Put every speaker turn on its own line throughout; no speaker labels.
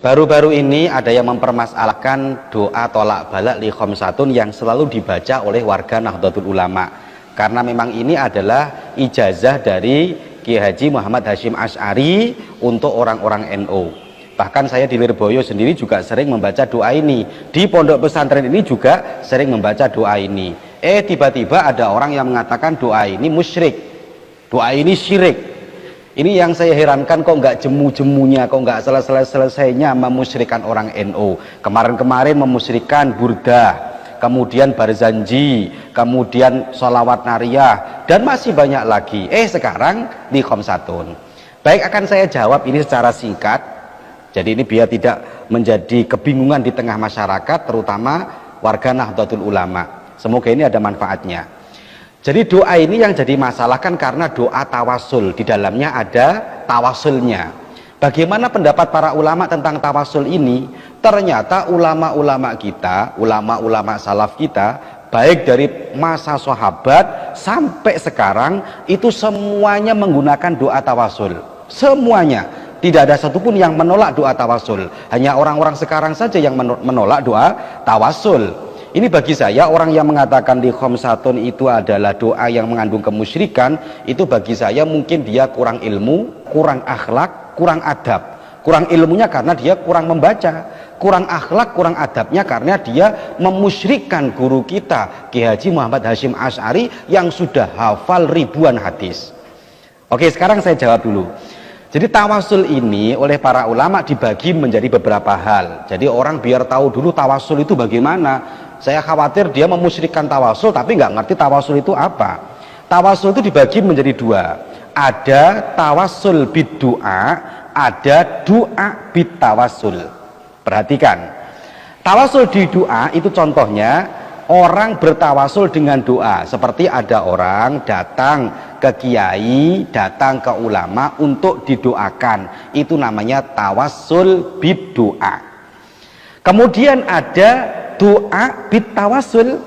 Baru-baru ini ada yang mempermasalahkan doa tolak balak li khamsatun yang selalu dibaca oleh warga Nahdlatul Ulama, karena memang ini adalah ijazah dari Kiai Haji Muhammad Hasyim Asy'ari untuk orang-orang NU. Bahkan saya di Lirboyo sendiri juga sering membaca doa ini, di pondok pesantren ini juga sering membaca doa ini. Tiba-tiba ada orang yang mengatakan doa ini musyrik, doa ini syirik. Ini yang saya herankan, kok nggak jemu-jemunya, kok nggak selesainya memusyrikan orang NU. Kemarin-kemarin memusyrikan burdah, kemudian barzanji, kemudian sholawat nariyah, dan masih banyak lagi. Sekarang di khamsatun. Baik, akan saya jawab ini secara singkat. Jadi ini biar tidak menjadi kebingungan di tengah masyarakat, terutama warga Nahdlatul Ulama. Semoga ini ada manfaatnya. Jadi doa ini yang jadi masalah kan karena doa tawasul, di dalamnya ada tawasulnya. Bagaimana pendapat para ulama tentang tawasul ini? Ternyata ulama-ulama kita, ulama-ulama salaf kita, baik dari masa sahabat sampai sekarang, itu semuanya menggunakan doa tawasul. Semuanya. Tidak ada satupun yang menolak doa tawasul. Hanya orang-orang sekarang saja yang menolak doa tawasul. Ini bagi saya, orang yang mengatakan di khamsatun itu adalah doa yang mengandung kemusyrikan, itu bagi saya mungkin dia kurang ilmu, kurang akhlak, kurang adab. Kurang ilmunya karena dia kurang membaca, kurang akhlak, kurang adabnya karena dia memusyrikkan guru kita Kiai Haji Muhammad Hasyim Asy'ari yang sudah hafal ribuan hadis. Oke, sekarang saya jawab dulu. Jadi tawasul ini oleh para ulama dibagi menjadi beberapa hal. Jadi orang biar tahu dulu tawasul itu bagaimana. Saya khawatir dia memusyrikan tawasul tapi nggak ngerti tawasul itu apa. Tawasul itu dibagi menjadi dua. Ada tawasul bid-du'a, ada doa bit-tawasul. Perhatikan. Tawasul di doa itu contohnya orang bertawasul dengan doa. Seperti ada orang datang ke kiai, datang ke ulama untuk didoakan. Itu namanya tawasul bid-du'a. Kemudian ada doa bitawasul.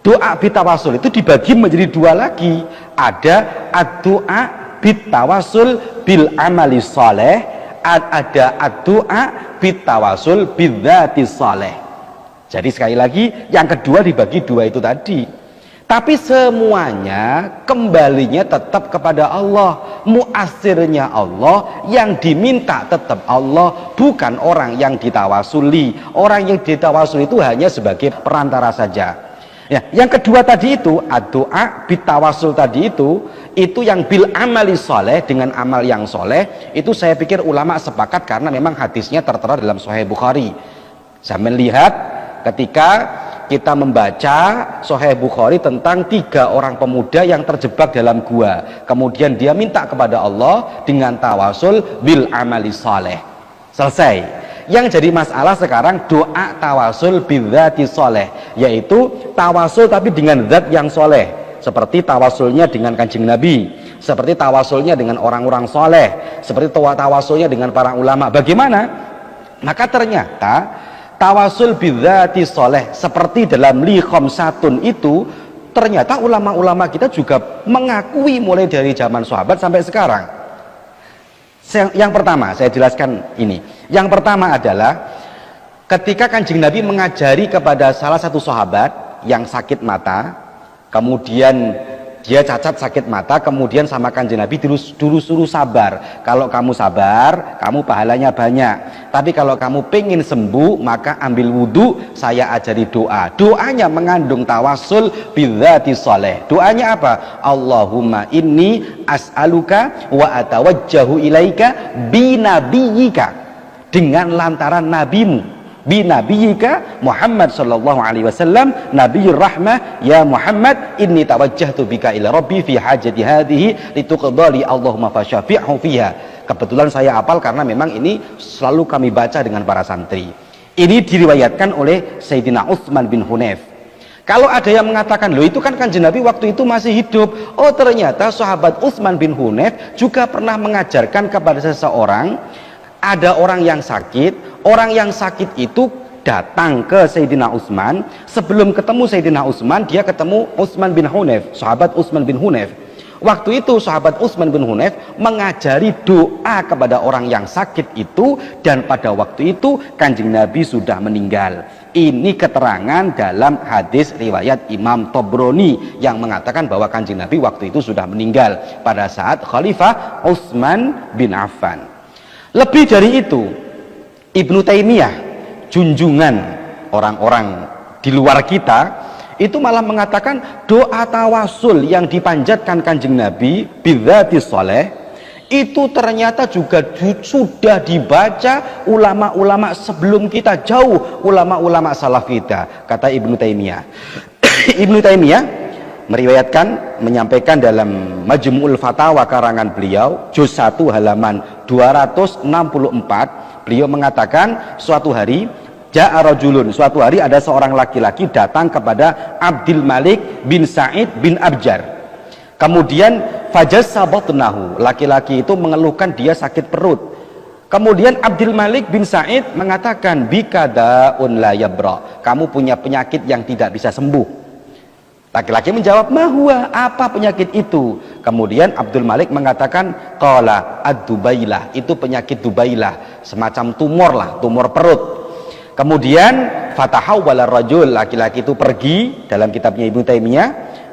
Doa bitawasul itu dibagi menjadi dua lagi. Ada ad-doa bitawasul bil amali saleh, ada ad-doa bitawasul bidzati saleh. Jadi sekali lagi, yang kedua dibagi dua itu tadi. Tapi semuanya kembalinya tetap kepada Allah, muasirnya Allah, yang diminta tetap Allah, bukan orang yang ditawasuli. Orang yang ditawasuli itu hanya sebagai perantara saja. Ya, yang kedua tadi itu, ad-doa bitawasul tadi itu yang bil amali soleh, dengan amal yang soleh, itu saya pikir ulama sepakat karena memang hadisnya tertera dalam Sahih Bukhari. Saya melihat ketika kita membaca Sahih Bukhari tentang 3 orang pemuda yang terjebak dalam gua, kemudian dia minta kepada Allah dengan tawasul bil amali saleh. Selesai. Yang jadi masalah sekarang doa tawasul bidzati saleh, yaitu tawasul tapi dengan zat yang soleh, seperti tawasulnya dengan Kanjeng Nabi, seperti tawasulnya dengan orang-orang soleh, seperti tawasulnya dengan para ulama. Bagaimana? Maka ternyata tawasul bidzati soleh seperti dalam li khamsatun itu, ternyata ulama-ulama kita juga mengakui mulai dari zaman sahabat sampai sekarang. Yang pertama saya jelaskan ini. Yang pertama adalah ketika Kanjeng Nabi mengajari kepada salah satu sahabat yang sakit mata, kemudian dia cacat sakit mata, kemudian sama Kanjeng Nabi dulu suruh sabar. Kalau kamu sabar, kamu pahalanya banyak. Tapi kalau kamu pengen sembuh, maka ambil wudhu, saya ajari doa. Doanya mengandung tawasul bidzati sholeh. Doanya apa? Allahumma inni as'aluka wa atawajjahu ilaika binabiyika, dengan lantaran nabimu, binabiyika Muhammad sallallahu alaihi wasallam, nabiyur rahmah, ya Muhammad inni tawajjahtu bika ila rabbi fi hajati hadhihi lituqdali Allahumma fasyafi'hu fiha. Kebetulan saya hafal karena memang ini selalu kami baca dengan para santri. Ini diriwayatkan oleh Sayyidina Utsman bin Hunayf. Kalau ada yang mengatakan, loh itu kan Kanjeng Nabi waktu itu masih hidup. Oh, ternyata sahabat Utsman bin Hunayf juga pernah mengajarkan kepada seseorang. Ada orang yang sakit, orang yang sakit itu datang ke Sayyidina Utsman. Sebelum ketemu Sayyidina Utsman, dia ketemu Utsman bin Hunayf, sahabat Utsman bin Hunayf. Waktu itu sahabat Utsman bin Hunayf mengajari doa kepada orang yang sakit itu, dan pada waktu itu Kanjeng Nabi sudah meninggal. Ini keterangan dalam hadis riwayat Imam Tobroni yang mengatakan bahwa Kanjeng Nabi waktu itu sudah meninggal pada saat Khalifah Utsman bin Affan. Lebih dari itu, Ibnu Taimiyah, junjungan orang-orang di luar kita, itu malah mengatakan doa tawasul yang dipanjatkan Kanjeng Nabi bidzatis sholeh itu ternyata juga sudah dibaca ulama-ulama sebelum kita, jauh ulama-ulama salaf kita, kata Ibnu Taimiyah. Ibnu Taimiyah meriwayatkan, menyampaikan dalam Majmu'ul Fatawa karangan beliau juz 1 halaman 264, beliau mengatakan suatu hari suatu hari ada seorang laki-laki datang kepada Abdul Malik bin Sa'id bin Abjar. Kemudian fajassa batnahu, laki-laki itu mengeluhkan dia sakit perut. Kemudian Abdul Malik bin Sa'id mengatakan bikadaun la yabra, kamu punya penyakit yang tidak bisa sembuh. Laki-laki menjawab, mahua, apa penyakit itu? Kemudian Abdul Malik mengatakan, qala ad-dubailah, itu penyakit dubailah, semacam tumor lah, tumor perut. Kemudian fatahawwala rajul, laki-laki itu pergi, dalam kitabnya Ibnu Taimiyah,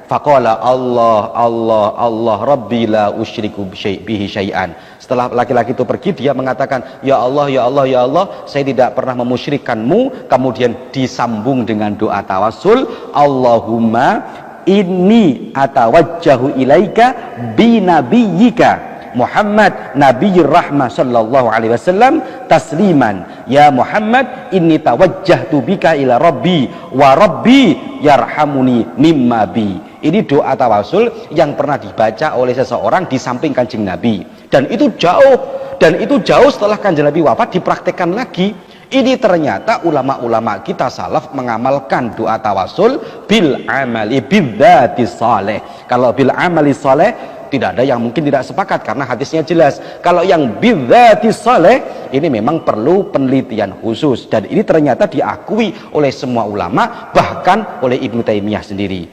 faqala Allah Allah Allah rabbi la usyriku bihi syai'an. Setelah laki-laki itu pergi, dia mengatakan, ya Allah ya Allah ya Allah, saya tidak pernah memusyrikkanmu. Kemudian disambung dengan doa tawasul, Allahumma inni atawajjahu ilaika bi nabiyyika Muhammad Nabiyur Rahmah sallallahu alaihi wasallam tasliman, ya Muhammad inni tawajjahtu bika ila rabbi wa rabbi yarhamuni mimma bi. Ini doa tawasul yang pernah dibaca oleh seseorang di samping Kanjeng Nabi, dan itu jauh setelah Kanjeng Nabi wafat dipraktekkan lagi. Ini ternyata ulama-ulama kita salaf mengamalkan doa tawasul bil amali bidzati saleh. Kalau bil amali saleh tidak ada yang mungkin tidak sepakat karena hadisnya jelas. Kalau yang bidzati saleh ini memang perlu penelitian khusus, dan ini ternyata diakui oleh semua ulama, bahkan oleh Ibnu Taimiyah sendiri.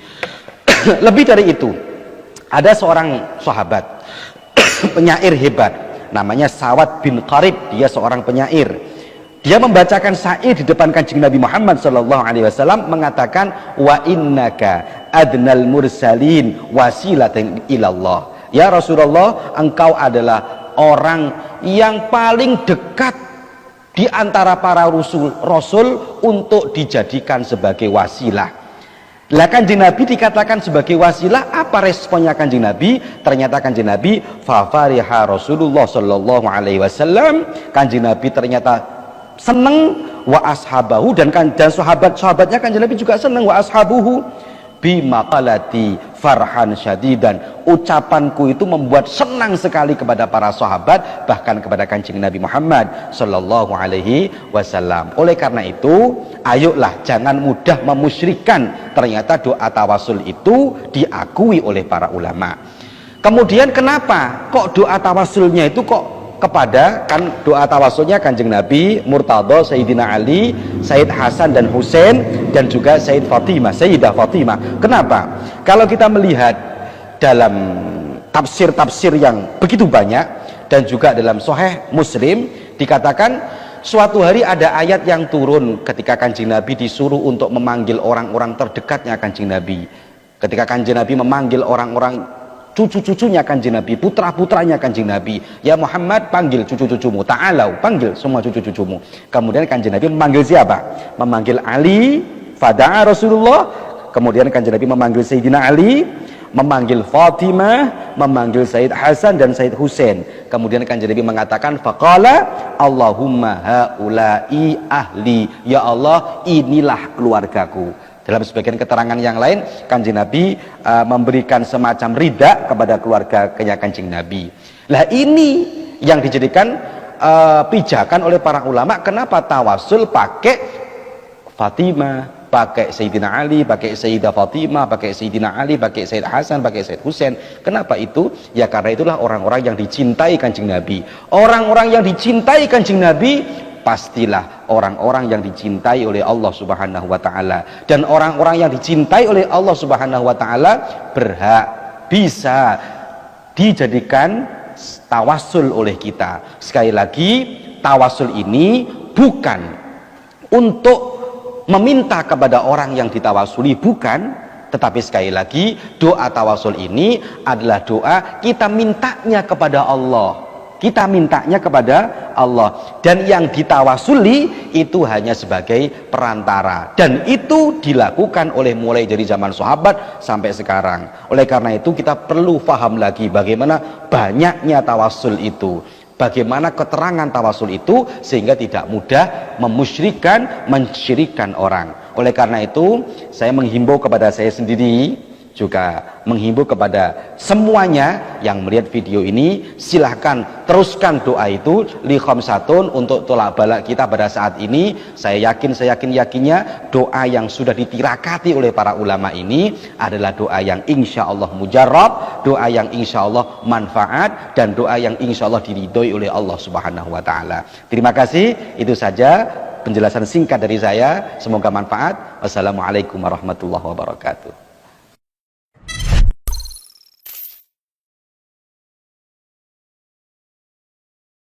Lebih dari itu, ada seorang sahabat penyair hebat namanya Sawad bin Qarib, dia seorang penyair. Dia membacakan syair di depan Kanjeng Nabi Muhammad sallallahu alaihi wasallam, mengatakan wa innaka adnal mursalin wasilatan ilallah. Ya Rasulullah, engkau adalah orang yang paling dekat di antara para rasul untuk dijadikan sebagai wasilah. Lah Kanjeng Nabi dikatakan sebagai wasilah, apa responnya Kanjeng Nabi? Ternyata Kanjeng Nabi fa fariha Rasulullah sallallahu alaihi wasallam, Kanjeng Nabi ternyata seneng, wa ashabahu, dan sahabat-sahabatnya Kanjeng Nabi juga seneng, wa ashabuhu bimaqalati farhan syadidan, ucapanku itu membuat senang sekali kepada para sahabat, bahkan kepada Kanjeng Nabi Muhammad sallallahu alaihi wasallam. Oleh karena itu, ayolah jangan mudah memusyrikkan, ternyata doa tawasul itu diakui oleh para ulama. Kemudian kenapa kok doa tawasulnya itu kok kepada, kan doa tawasulnya Kanjeng Nabi, Murtadha, Sayyidina Ali, Sayyid Hasan dan Husain, dan juga Sayyidah Fatimah. Kenapa? Kalau kita melihat dalam tafsir-tafsir yang begitu banyak, dan juga dalam Sahih Muslim dikatakan suatu hari ada ayat yang turun ketika Kanjeng Nabi disuruh untuk memanggil orang-orang terdekatnya Kanjeng Nabi. Ketika Kanjeng Nabi memanggil orang-orang cucu-cucunya Kanjeng Nabi, putra-putranya Kanjeng Nabi, ya Muhammad, panggil cucu-cucumu, ta'alau, panggil semua cucu-cucumu. Kemudian Kanjeng Nabi memanggil siapa? Memanggil Ali, fada'a Rasulullah. Kemudian Kanjeng Nabi memanggil Sayyidina Ali, memanggil Fatimah, memanggil Sayyid Hasan dan Sayyid Husain. Kemudian Kanjeng Nabi mengatakan, faqala Allahumma haula'i ahli, ya Allah, inilah keluargaku. Dalam sebagian keterangan yang lain, Kanjeng Nabi memberikan semacam ridha kepada keluarga Kanjeng Nabi. Lah ini yang dijadikan pijakan oleh para ulama, kenapa tawasul pakai Fatimah, pakai Sayyidina Ali, pakai Sayyidah Fatimah, pakai Sayyidina Ali, pakai Sayyid Hasan, pakai Sayyid Husain. Kenapa itu? Ya karena itulah orang-orang yang dicintai Kanjeng Nabi. Orang-orang yang dicintai Kanjeng Nabi pastilah orang-orang yang dicintai oleh Allah Subhanahu wa taala, dan orang-orang yang dicintai oleh Allah Subhanahu wa taala berhak bisa dijadikan tawasul oleh kita. Sekali lagi, tawasul ini bukan untuk meminta kepada orang yang ditawasuli, bukan, tetapi sekali lagi doa tawasul ini adalah doa kita mintanya kepada Allah. Kita mintanya kepada Allah, dan yang ditawasuli itu hanya sebagai perantara, dan itu dilakukan oleh mulai dari zaman sahabat sampai sekarang. Oleh karena itu kita perlu paham lagi bagaimana banyaknya tawasul itu, bagaimana keterangan tawasul itu, sehingga tidak mudah mensyirikkan orang. Oleh karena itu saya menghimbau kepada saya sendiri, juga menghimbau kepada semuanya yang melihat video ini, silahkan teruskan doa itu li khamsatun untuk tolak balak kita pada saat ini. Saya yakinnya doa yang sudah ditirakati oleh para ulama ini adalah doa yang insya Allah mujarab, doa yang insya Allah manfaat, dan doa yang insya Allah diridhoi oleh Allah Subhanahu wa Ta'ala. Terima kasih, itu saja penjelasan singkat dari saya, semoga manfaat. Wassalamualaikum warahmatullahi wabarakatuh.